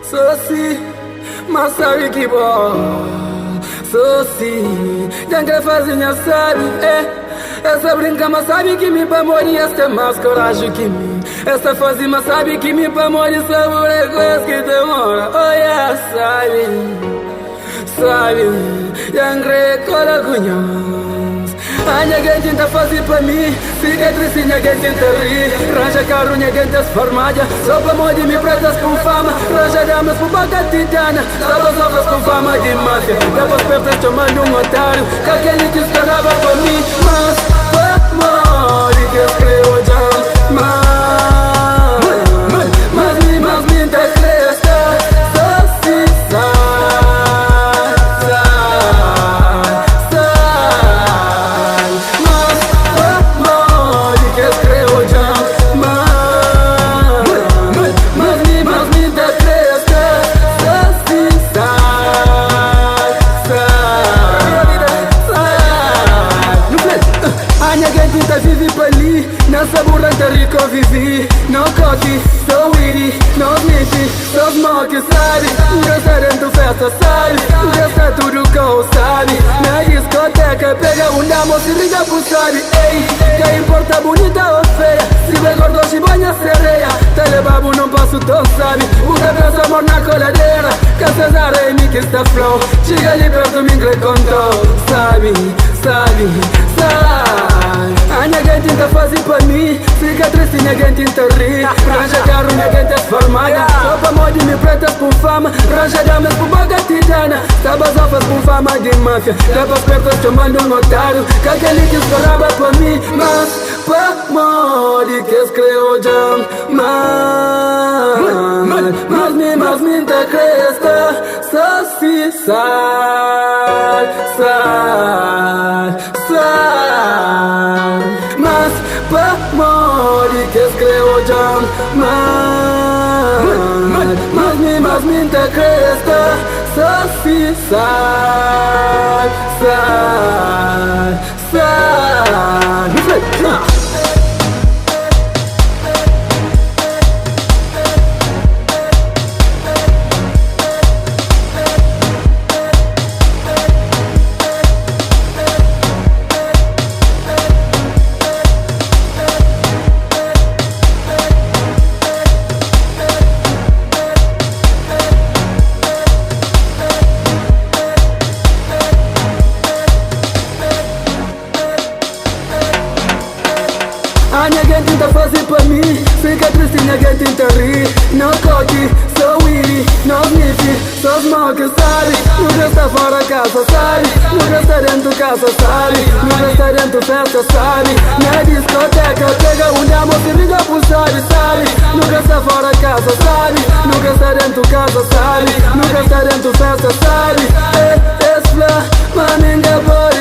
Sou assim, mas sabe que bom. Sou assim, quem quer fazer minha sabe, essa brinca, mas sabe que me pra morrer, esta é mais coragem que mim. Essa fase, mas sabe que me pra morrer, sabor é coisa que demora. Oh yeah, sabe, yang recorda cunhões. A ninguém tenta fazer pra mim, cicatriz ninguém tenta rir. Ranja carro, ninguém tenta farmácia. Só pra morrer me pretas com fama. Ranja damas por boca titana. Sabas ovas com fama de máfia. Depois pertas tomando otário. Que aquele que esperava pra mim. Mas, morre que escreveu já. Mas me tá cresta. Só se vive pra ali, nessa burranta rico vivi. Não coque, sou witty, não sniffy, sou smoke, sabe? Restaurante festa, sabe? Resta tudo com sabe? Na discoteca pega moça e liga pro sabe? Ei, que importa bonita ou feia? Se vem gordo, se banha sereia. Telebabo não passo tão sabe? O cabeça amor na coladeira. Que Cesar e me que está flow. Chega ali perto, me contou. Sabe? A ninguém tenta fazer pra mim, cicatriz ninguém tenta rir. Ranja carro, ninguém tenta farmácia. Só pra morrer me pretas com fama. Ranja damas por boca titana. Sabas ovas com fama de máfia. Depois pertas tomando otário. Que aquele que esperava pra mim. Mas pra morrer que escreveu já. Mas me tá cresta. Só se sai. Mas pra morrer que escreveu já. Mas me tá cresta. Só se sai. A ninguém tenta fazer pra mim, cicatriz ninguém tenta rir. Não coque, sou witty, não sniffy, sou smoke, sabe? Nunca está fora casa, sabe? Nunca está dentro casa, sabe? Nunca está dentro festa, sabe? Na discoteca pega moça e liga pro sabe? Nunca está fora casa, sabe? Nunca está dentro casa, sabe? Nunca está dentro festa, sabe? Esfla, maninga boy.